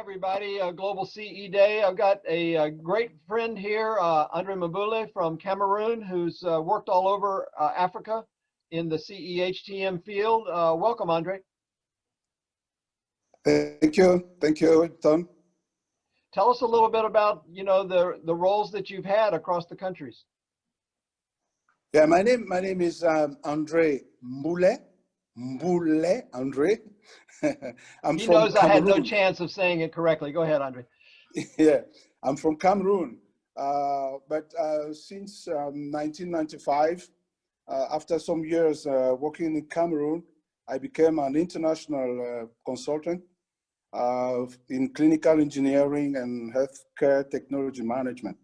everybody. Global CE Day. I've got a great friend here, Mboule from Cameroon, who's worked all over Africa in the CE/HTM field. Welcome, Andre. Thank you, Tom. Tell us a little bit about, the roles that you've had across the countries. Yeah, my name is Andre Mboule. Andre. He knows Cameroon. I had no chance of saying it correctly. Go ahead, Andre. Yeah, I'm from Cameroon, but since 1995, after some years working in Cameroon, I became an international consultant in clinical engineering and healthcare technology management.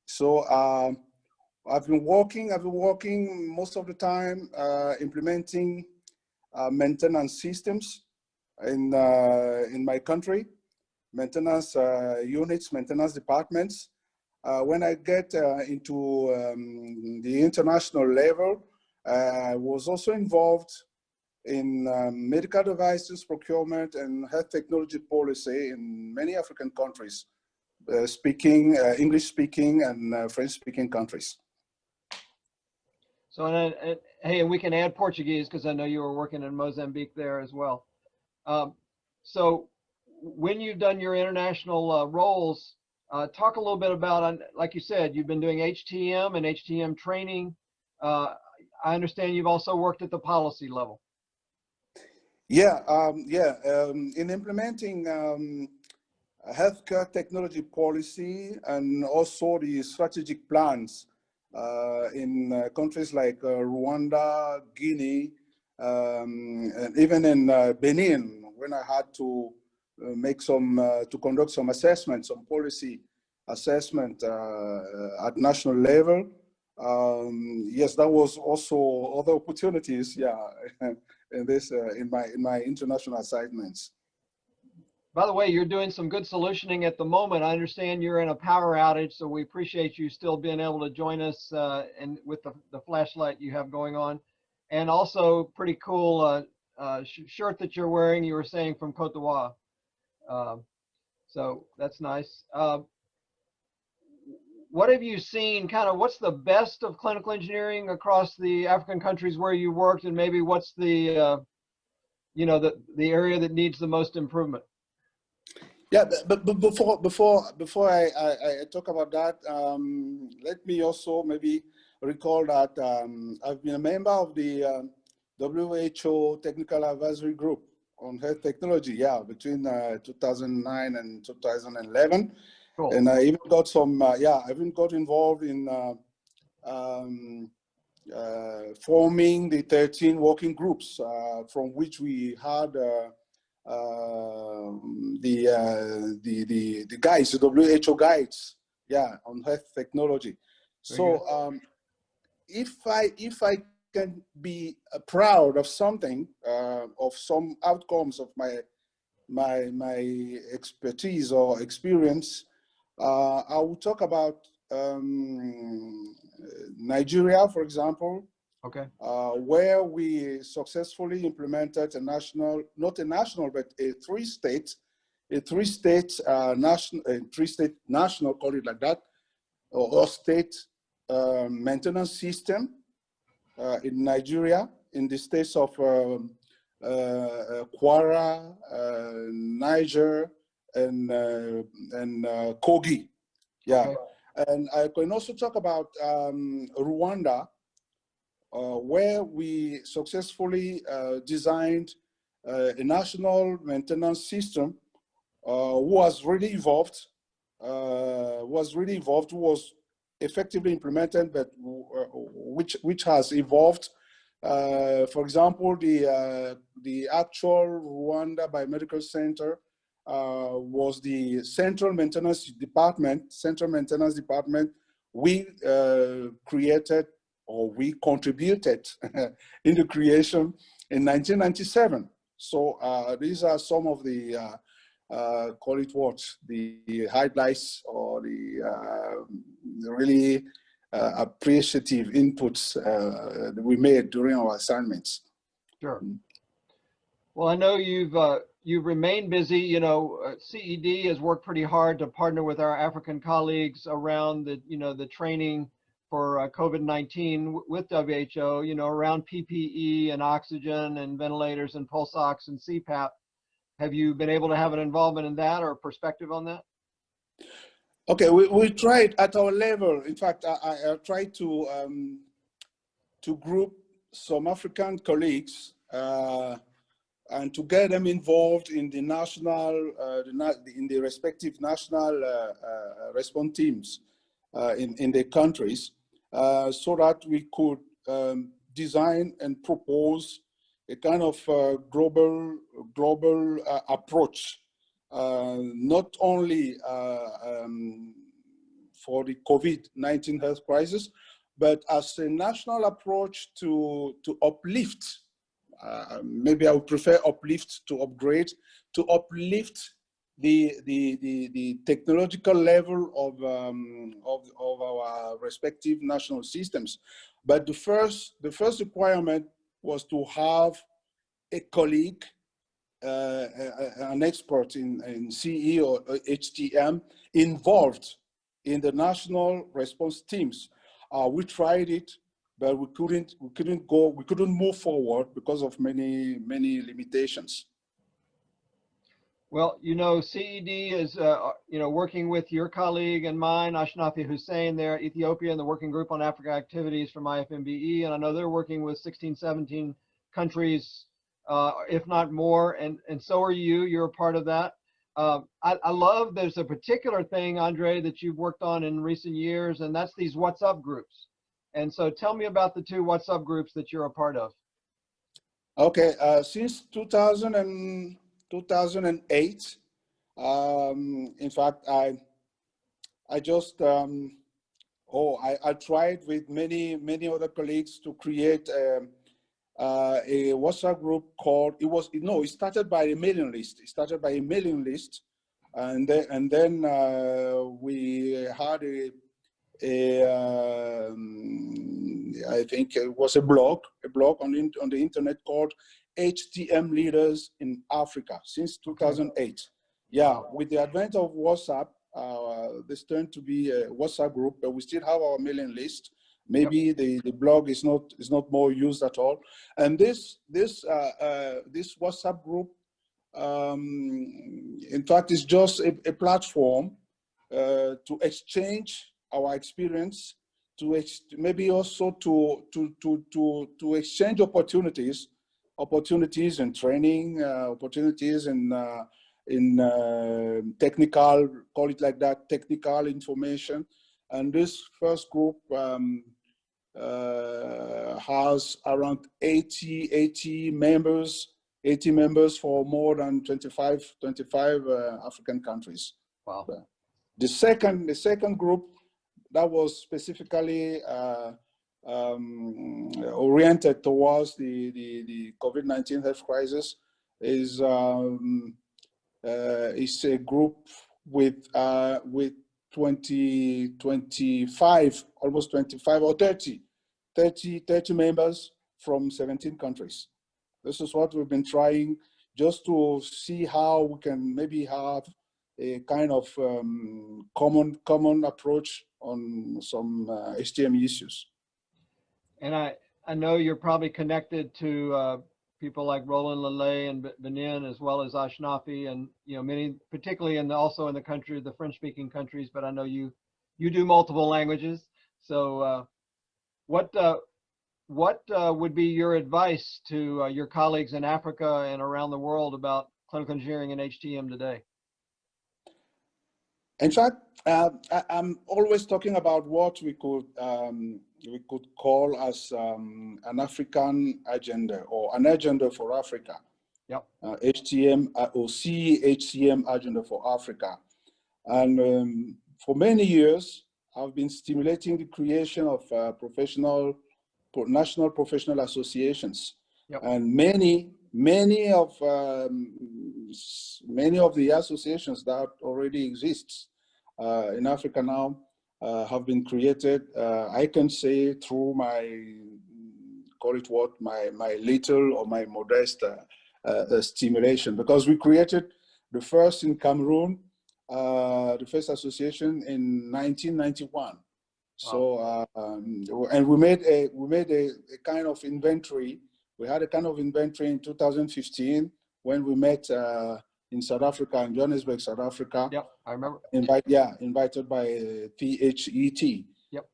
So I've been working most of the time implementing maintenance systems in my country, maintenance units, maintenance departments. When I get into the international level, I was also involved in medical devices procurement and health technology policy in many African countries, English-speaking and French-speaking countries. So, hey, and we can add Portuguese because I know you were working in Mozambique there as well. So when you've done your international roles, talk a little bit about, like you said, you've been doing HTM and HTM training. I understand you've also worked at the policy level. Yeah, in implementing healthcare technology policy and also the strategic plans in countries like Rwanda, Guinea, and even in Benin, when I had to make to conduct some assessment, some policy assessment at national level. Yes, that was also other opportunities. Yeah, in this in my international assignments. By the way, you're doing some good solutioning at the moment. I understand you're in a power outage, so we appreciate you still being able to join us and with the flashlight you have going on. And also pretty cool shirt that you're wearing, you were saying, from Côte d'Ivoire. So that's nice. What have you seen, what's the best of clinical engineering across the African countries where you worked, and maybe what's the, the area that needs the most improvement? Yeah, but before I talk about that, let me also maybe recall that I've been a member of the WHO Technical Advisory Group on Health Technology, yeah, between 2009 and 2011. Cool. And I even got some, I even got involved in forming the 13 working groups from which we had the guides, the WHO guides, yeah, on health technology. So if I can be proud of something, of some outcomes of my expertise or experience, I will talk about Nigeria, for example. Okay. Where we successfully implemented a national, not a national, but a three-state national, call it like that, or state maintenance system in Nigeria, in the states of Kwara, Niger, and Kogi. Yeah. Okay. And I can also talk about Rwanda, where we successfully designed a national maintenance system was really evolved, was effectively implemented, but which has evolved. For example, the actual Rwanda Biomedical Center was the central maintenance department. We created, or we contributed in the creation in 1997. So these are some of the, call it what, the highlights or the really appreciative inputs that we made during our assignments. Sure. Well, I know you've you've remained busy. You know, CED has worked pretty hard to partner with our African colleagues around the, you know, the training for COVID-19 with WHO, you know, around PPE and oxygen and ventilators and pulse ox and CPAP. Have you been able to have an involvement in that or perspective on that? Okay, we tried at our level. In fact, I tried to group some African colleagues and to get them involved in the national, in the respective national response teams in their countries, so that we could design and propose a kind of global approach, not only for the COVID-19 health crisis, but as a national approach to uplift. Maybe I would prefer uplift to upgrade, to uplift the technological level of our respective national systems. But the first requirement was to have a colleague, an expert in CE or HTM involved in the national response teams. We tried it, but we couldn't move forward because of many limitations. Well, you know, CED is, you know, working with your colleague and mine, Ashnafi Hussein there, Ethiopia, and the Working Group on Africa Activities from IFMBE. And I know they're working with 16, 17 countries, if not more. And so are you. You're a part of that. I love, there's a particular thing, Andre, that you've worked on in recent years, and that's these WhatsApp groups. And so tell me about the 2 WhatsApp groups that you're a part of. Okay, since 2008, in fact, I just, I tried with many other colleagues to create a WhatsApp group called, it started by a mailing list. It started by a mailing list, and then we had I think it was a blog on the internet called HTM Leaders in Africa since 2008. Yeah, with the advent of WhatsApp, this turned to be a WhatsApp group, but we still have our mailing list. Maybe the blog is not more used at all. And this WhatsApp group, in fact, is just a platform to exchange our experience, maybe also to exchange opportunities in training, opportunities in technical, call it like that, technical information. And this first group has around 80 members for more than 25 African countries. Wow. The second group that was specifically oriented towards the COVID-19 health crisis is a group with 25, almost 25 or 30 members from 17 countries. This is what we've been trying, just to see how we can maybe have a kind of common approach on some HTM issues. And I know you're probably connected to people like Roland Lele and Benin, as well as Ashnafi, and you know, many, particularly also in the country, the French-speaking countries. But I know you do multiple languages. So what would be your advice to your colleagues in Africa and around the world about clinical engineering and HTM today? In fact, I'm always talking about what we could call as an African agenda, or an agenda for Africa. Yep. HTM or CHCM agenda for Africa. And for many years, I've been stimulating the creation of national professional associations. Yep. And many of the associations that already exist in Africa now have been created. I can say through my little or my modest stimulation, because we created the first in Cameroon, the first association in 1991. So, and we made a kind of inventory. We had a kind of inventory in 2015 when we met in South Africa, in Johannesburg, South Africa. Yep, I remember. Invited by PHET. Yep.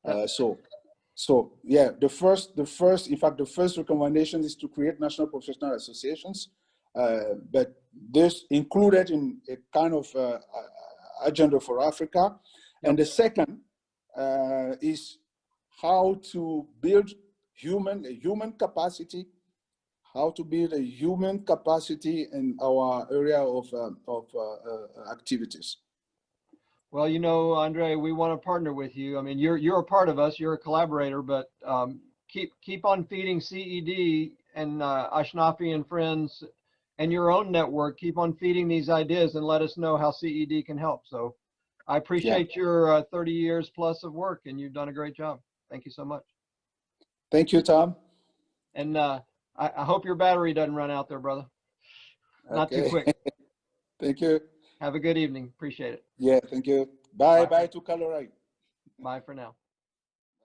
So yeah, the first, in fact, the first recommendation is to create national professional associations, but this included in a kind of agenda for Africa. Yep. And the second is how to build human capacity, how to build a human capacity in our area of activities. Well, you know, Andre, we want to partner with you. I mean, you're a part of us. You're a collaborator, but keep on feeding CED and Ashnafi and friends and your own network. Keep on feeding these ideas and let us know how CED can help. So I appreciate your 30 years plus of work, and you've done a great job. Thank you so much. Thank you, Tom. And I hope your battery doesn't run out there, brother. Not too quick. Thank you. Have a good evening. Appreciate it. Yeah, thank you. Bye to Colorado. Bye for now.